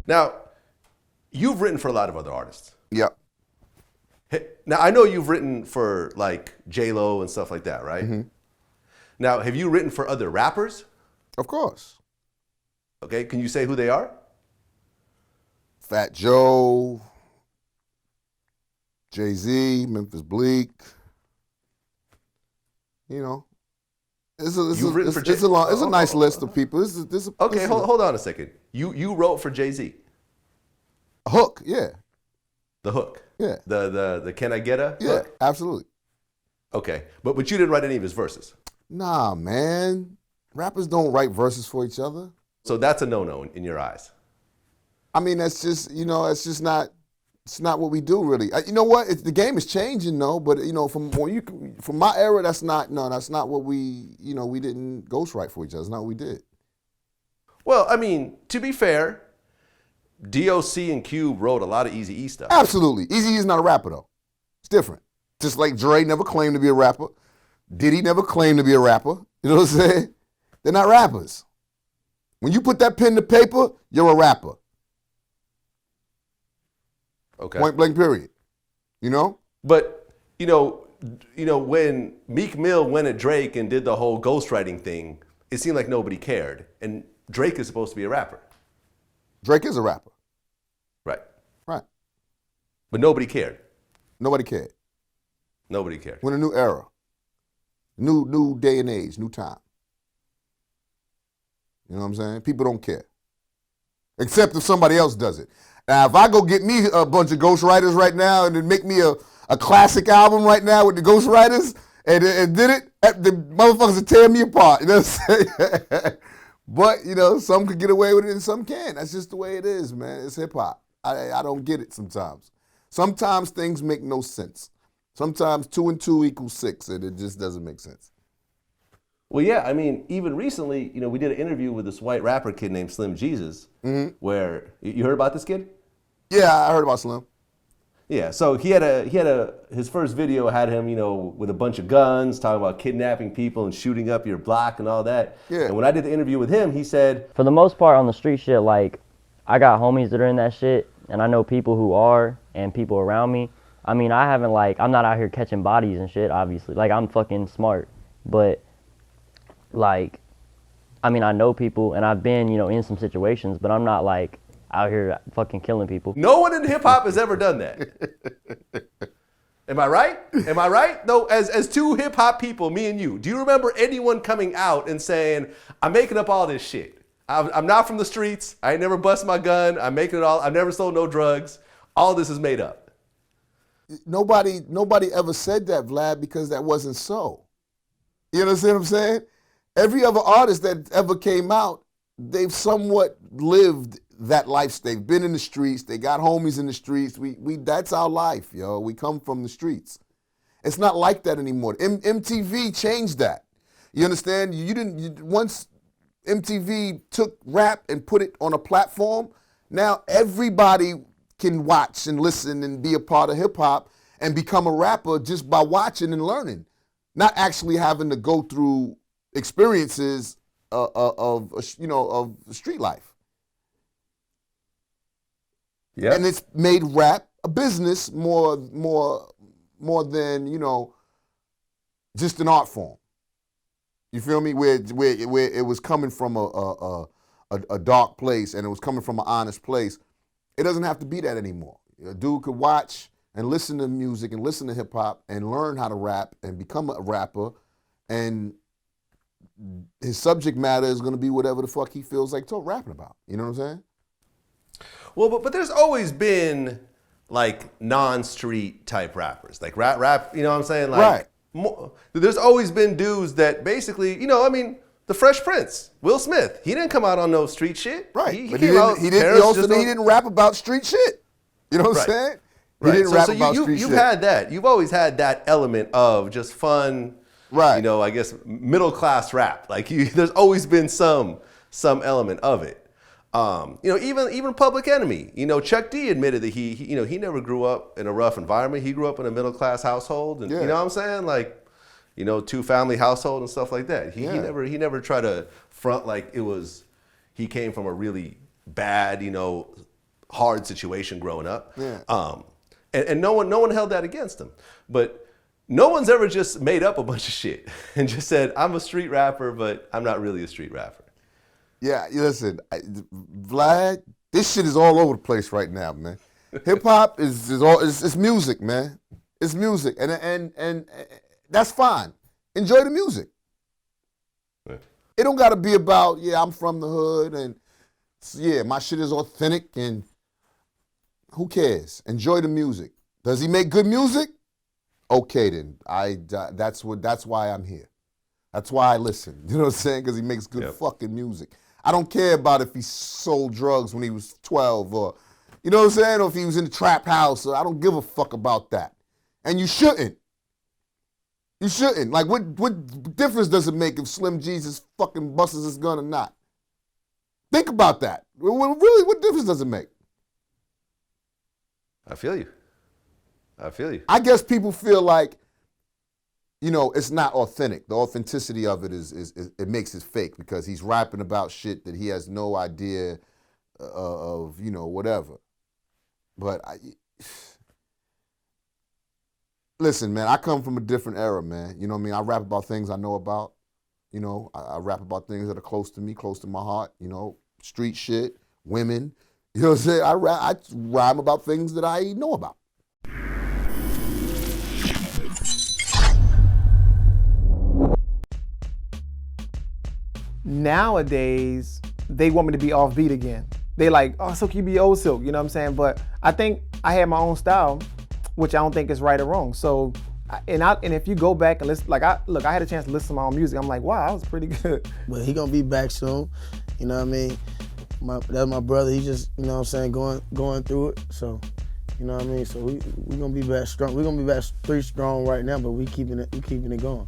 Now, you've written for a lot of other artists. Yep. Now, I know you've written for like J-Lo and stuff like that, right? Mm-hmm. Now, have you written for other rappers? Of course. Okay, can you say who they are? Fat Joe, Jay-Z, Memphis Bleak. You know, it's a nice list of people. Okay, hold on a second. You wrote for Jay-Z. Hook, yeah. The hook. Yeah. The Can I Get A? Yeah, hook? absolutely. Okay, but you didn't write any of his verses. Nah, man. Rappers don't write verses for each other. So that's a no-no in your eyes. I mean, that's just, it's not what we do really. You know what? The game is changing though, but from my era, that's not what we didn't ghostwrite for each other. That's not what we did. Well, I mean, to be fair, DOC and Cube wrote a lot of Eazy-E stuff. Absolutely. Eazy-E is not a rapper though. It's different. Just like Dre never claimed to be a rapper. Diddy never claimed to be a rapper. You know what I'm saying? They're not rappers. When you put that pen to paper, you're a rapper. Okay. Point blank period. You know? But, when Meek Mill went at Drake and did the whole ghostwriting thing, it seemed like nobody cared. And Drake is supposed to be a rapper. Drake is a rapper. Right. Right. But nobody cared. Nobody cared. Nobody cared. We're in a new era. New day and age, new time. You know what I'm saying? People don't care. Except if somebody else does it. Now, if I go get me a bunch of ghostwriters right now and then make me a classic album right now with the ghostwriters and did it, the motherfuckers would tear me apart. You know what I'm saying? But, some could get away with it and some can't. That's just the way it is, man. It's hip-hop. I don't get it sometimes. Sometimes things make no sense. Sometimes 2 and 2 equals 6, and it just doesn't make sense. Well, yeah, I mean, even recently, we did an interview with this white rapper kid named Slim Jesus, where, you heard about this kid? Yeah, I heard about Slim. Yeah, so his first video had him, with a bunch of guns, talking about kidnapping people and shooting up your block and all that. Yeah. And when I did the interview with him, he said, for the most part on the street shit, like, I got homies that are in that shit, and I know people who are, and people around me. I mean, I'm not out here catching bodies and shit, obviously. Like, I'm fucking smart. But, like, I mean, I know people, and I've been, in some situations, but I'm not, like, out here fucking killing people. No one in hip-hop has ever done that. Am I right? Am I right? No, as two hip-hop people, me and you, do you remember anyone coming out and saying, I'm making up all this shit. I'm not from the streets. I ain't never bust my gun. I'm making it all. I've never sold no drugs. All this is made up. Nobody ever said that, Vlad, because that wasn't so. You understand what I'm saying? Every other artist that ever came out, they've somewhat lived that life. They've been in the streets. They got homies in the streets. We that's our life, yo. We come from the streets. It's not like that anymore. MTV changed that. You understand? Once MTV took rap and put it on a platform, now everybody can watch and listen and be a part of hip-hop and become a rapper just by watching and learning, not actually having to go through experiences of street life. Yeah. And it's made rap a business more than, just an art form. You feel me? Where it was coming from a dark place and it was coming from an honest place. It doesn't have to be that anymore. A dude could watch and listen to music and listen to hip hop and learn how to rap and become a rapper, and his subject matter is going to be whatever the fuck he feels like rapping about. You know what I'm saying? Well, but there's always been like non-street type rappers, like rap. You know what I'm saying? Like, right. There's always been dudes that basically, the Fresh Prince, Will Smith, he didn't come out on no street shit. Right. He didn't rap about street shit. You know what I'm saying? He didn't rap about street shit. You've had that. You've always had that element of just fun, right? I guess middle class rap. Like there's always been some element of it. Even Public Enemy. Chuck D admitted that he never grew up in a rough environment. He grew up in a middle class household, and you know what I'm saying? Like, 2-family household and stuff like that. He never tried to front like he came from a really bad, hard situation growing up. Yeah. And no one held that against him. But no one's ever just made up a bunch of shit and just said, I'm a street rapper, but I'm not really a street rapper. Yeah, listen, Vlad, this shit is all over the place right now, man. Hip hop is it's music, man. It's music, and that's fine. Enjoy the music. Yeah. It don't got to be about I'm from the hood and my shit is authentic and who cares? Enjoy the music. Does he make good music? Okay then, that's why I'm here. That's why I listen. You know what I'm saying? Because he makes good fucking music. I don't care about if he sold drugs when he was 12 or, you know what I'm saying? Or if he was in the trap house. I don't give a fuck about that. And you shouldn't. You shouldn't. Like, what difference does it make if Slim Jesus fucking busts his gun or not? Think about that. Really, what difference does it make? I feel you. I guess people feel like, it's not authentic. The authenticity of it is it makes it fake because he's rapping about shit that he has no idea of, whatever. But listen, man, I come from a different era, man. You know what I mean? I rap about things I know about. I rap about things that are close to me, close to my heart. Street shit, women. You know what I'm saying? I rhyme about things that I know about. Nowadays, they want me to be offbeat again. They like, oh, Silk, you be old Silk, you know what I'm saying? But I think I have my own style, which I don't think is right or wrong. So, and if you go back and listen, I had a chance to listen to my own music. I'm like, wow, that was pretty good. But he gonna be back soon, you know what I mean? That's my brother. He just, you know what I'm saying, going through it. So, you know what I mean? So we gonna be back strong. We gonna be back pretty strong right now, but we keeping it going.